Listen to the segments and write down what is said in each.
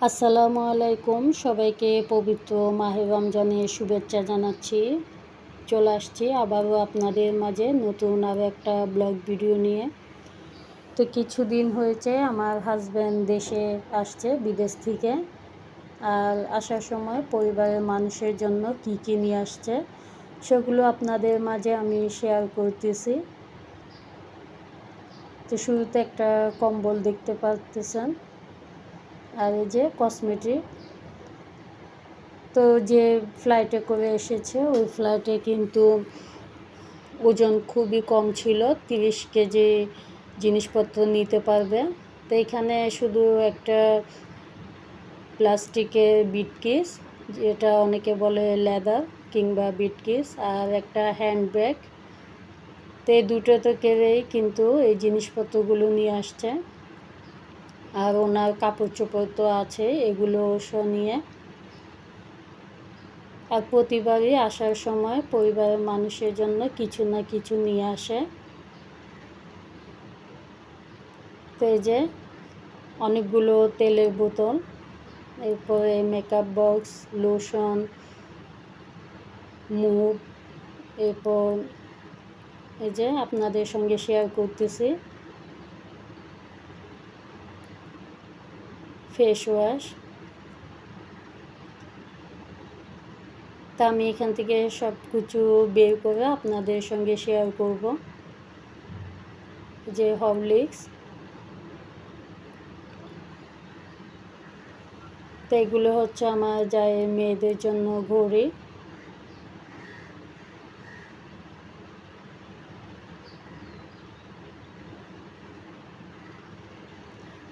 আসসালামু আলাইকুম, সবাইকে পবিত্র মাহে রমজানের শুভেচ্ছা জানাচ্ছি। চলে আসছি আবারও আপনাদের মাঝে নতুন আরও একটা ব্লগ ভিডিও নিয়ে। তো কিছুদিন হয়েছে আমার হাজব্যান্ড দেশে আসছে বিদেশ থেকে। আর আসার সময় পরিবারের মানুষের জন্য কী কী নিয়ে আসছে সেগুলো আপনাদের মাঝে আমি শেয়ার করতেছি। তো শুরুতে একটা কম্বল দেখতে পাচ্ছেন, আর এই যে কসমেটিক। তো যে ফ্লাইটে করে এসেছে ওই ফ্লাইটে কিন্তু ওজন খুবই কম ছিল, 30 কেজি জিনিসপত্র নিতে পারবে। তো এখানে শুধু একটা প্লাস্টিকের বিটকেস, যেটা অনেকে বলে লেদার কিংবা বিটকেস, আর একটা হ্যান্ড ব্যাগ। তো এই দুটো তো কেড়েই কিন্তু এই জিনিসপত্রগুলো নিয়ে আসছে। আর ওনার কাপড় চোপড় তো আছে, এগুলো নিয়ে। আর প্রতিবারই আসার সময় পরিবারের মানুষের জন্য কিছু না কিছু নিয়ে আসে। তো এই যে অনেকগুলো তেলের বোতল, এরপরে মেকআপ বক্স, লোশন, মুভ, এরপর এই যে আপনাদের সঙ্গে শেয়ার করতেছি ফেস ওয়াশ। তা আমি এখান থেকে সব কিছু বের করে আপনাদের সঙ্গে শেয়ার করব। যে হরলিক্স, তো এগুলো হচ্ছে আমার যায় মেয়েদের জন্য ঘড়ি।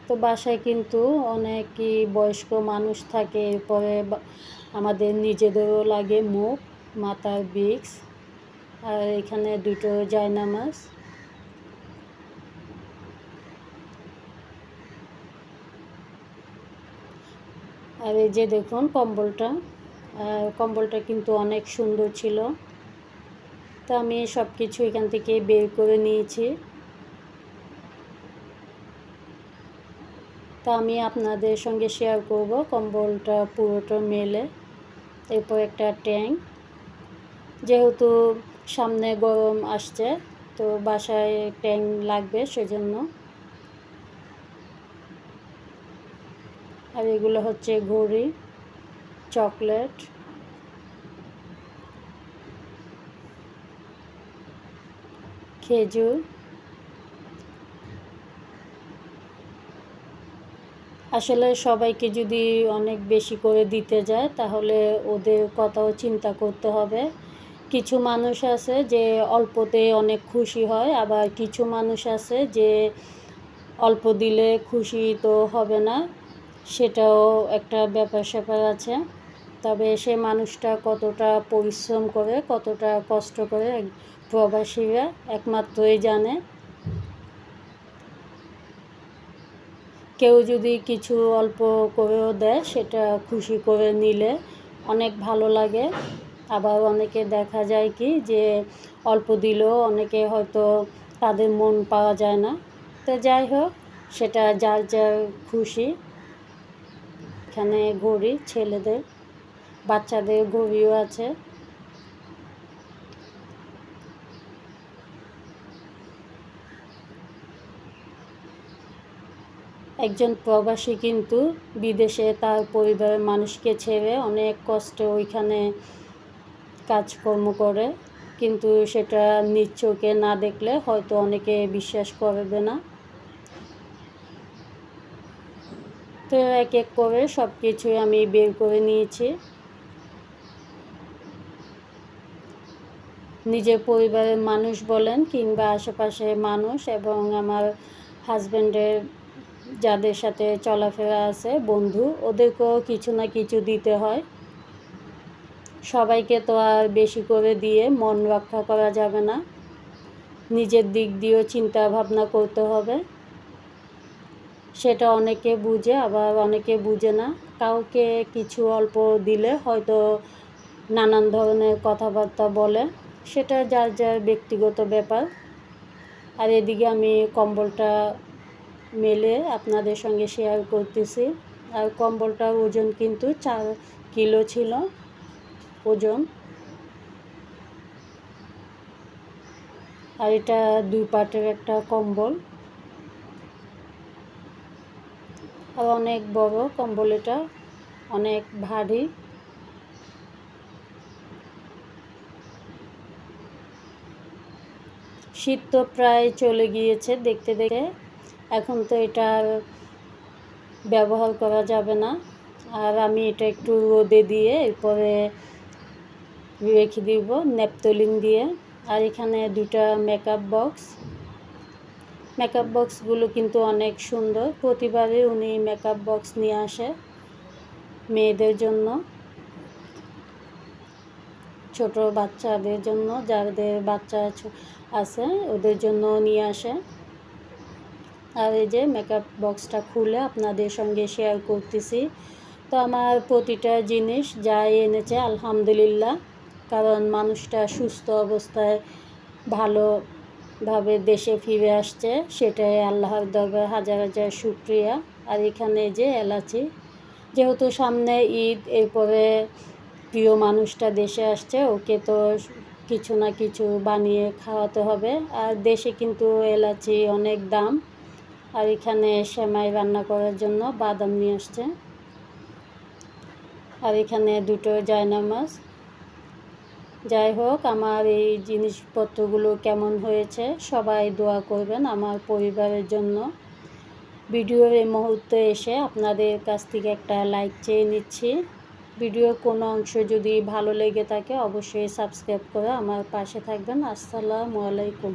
তো বাসায় কিন্তু অনেকই বয়স্ক মানুষ থাকে, এরপরে আমাদের নিজেদেরও লাগে মুখ, মাথার বিক্স, আর এখানে দুটো জায়নামাজ। আর এই যে দেখুন কম্বলটা, কম্বলটা কিন্তু অনেক সুন্দর ছিল। তো আমি সব কিছু এখান থেকে বের করে নিয়েছি। তা আমি আপনাদের সঙ্গে শেয়ার করব কম্বলটা পুরোটা মেলে। এরপর একটা ট্যাঙ্ক, যেহেতু সামনে গরম আসছে তো বাসায় ট্যাঙ্ক লাগবে সেজন্য। আর এগুলো হচ্ছে ঘড়ি, চকলেট, খেজুর। আসলে সবাইকে যদি অনেক বেশি করে দিতে যায় তাহলে ওদের কথাও চিন্তা করতে হবে। কিছু মানুষ আছে যে অল্পতে অনেক খুশি হয়, আবার কিছু মানুষ আছে যে অল্প দিলে খুশি তো হবে না, সেটাও একটা ব্যাপার স্যাপার আছে। তবে সে মানুষটা কতটা পরিশ্রম করে, কতটা কষ্ট করে প্রবাসীরা একমাত্রই জানে। কেউ যদি কিছু অল্প করেও দেয় সেটা খুশি করে নিলে অনেক ভালো লাগে। আবার অনেকে দেখা যায় কি যে অল্প দিলেও অনেকে হয়তো তাদের মন পাওয়া যায় না। তো যাই হোক, সেটা যার যার খুশি। এখানে ঘড়ি, ছেলেদের বাচ্চাদের ঘড়িও আছে। একজন প্রবাসী কিন্তু বিদেশে তার পরিবারের মানুষকে ছেড়ে অনেক কষ্টে ওইখানে কাজকর্ম করে, কিন্তু সেটা নিজ চোখে না দেখলে হয়তো অনেকে বিশ্বাস করবে না। তো এক এক করে সব কিছুই আমি বের করে নিয়েছি। নিজের পরিবারের মানুষ বলেন কিংবা আশেপাশের মানুষ এবং আমার হাজব্যান্ডের যাদের সাথে চলাফেরা আছে, বন্ধু, ওদেরকেও কিছু না কিছু দিতে হয়। সবাইকে তো আর বেশি করে দিয়ে মন রক্ষা করা যাবে না, নিজের দিক দিয়েও চিন্তা ভাবনা করতে হবে। সেটা অনেকে বুঝে, আবার অনেকে বুঝে না। কাউকে কিছু অল্প দিলে হয়তো নানান ধরনের কথাবার্তা বলে, সেটা যার যার ব্যক্তিগত ব্যাপার। আর এদিকে আমি কম্বলটা মেলে আপনাদের সঙ্গে শেয়ার করতেছি। আর কম্বলটার ওজন কিন্তু 4 কিলো ছিল ওজন। আর এটা 2 পাটের একটা কম্বল, আর অনেক বড় কম্বল, এটা অনেক ভারী। শীত তো প্রায় চলে গিয়েছে দেখতে দেখতে, এখন তো এটা আর ব্যবহার করা যাবে না। আর আমি এটা একটু রোদে দিয়ে এরপরে রেখে দিব ন্যাপথলিন দিয়ে। আর এখানে 2টা মেকআপ বক্সগুলো কিন্তু অনেক সুন্দর। প্রতিবারে উনি মেকআপ বক্স নিয়ে আসে মেয়েদের জন্য, ছোট বাচ্চাদের জন্য, যাদের বাচ্চা আছে ওদের জন্য নিয়ে আসে। আর এই যে মেকআপ বক্সটা খুলে আপনাদের সঙ্গে শেয়ার করতেছি। তো আমার প্রতিটা জিনিস যাই এনেছে আলহামদুলিল্লাহ, কারণ মানুষটা সুস্থ অবস্থায় ভালোভাবে দেশে ফিরে আসছে, সেটাই আল্লাহর দরবারে হাজার হাজার শুকরিয়া। আর এখানে যে এলাচি, যেহেতু সামনে ঈদ, এরপরে প্রিয় মানুষটা দেশে আসছে, ওকে তো কিছু না কিছু বানিয়ে খাওয়াতে হবে। আর দেশে কিন্তু এলাচি অনেক দাম। আর এখানে সেমাই রান্না করার জন্য বাদাম নিয়ে আসছে। আর এখানে 2টো জায়নামাজ। যাই হোক, আমার এই জিনিসপত্রগুলো কেমন হয়েছে সবাই দোয়া করবেন আমার পরিবারের জন্য। ভিডিওর এই মুহূর্তে এসে আপনাদের কাছ থেকে একটা লাইক চেয়ে নিচ্ছি। ভিডিওর কোনো অংশ যদি ভালো লেগে থাকে অবশ্যই সাবস্ক্রাইব করে আমার পাশে থাকবেন। আসসালামু আলাইকুম।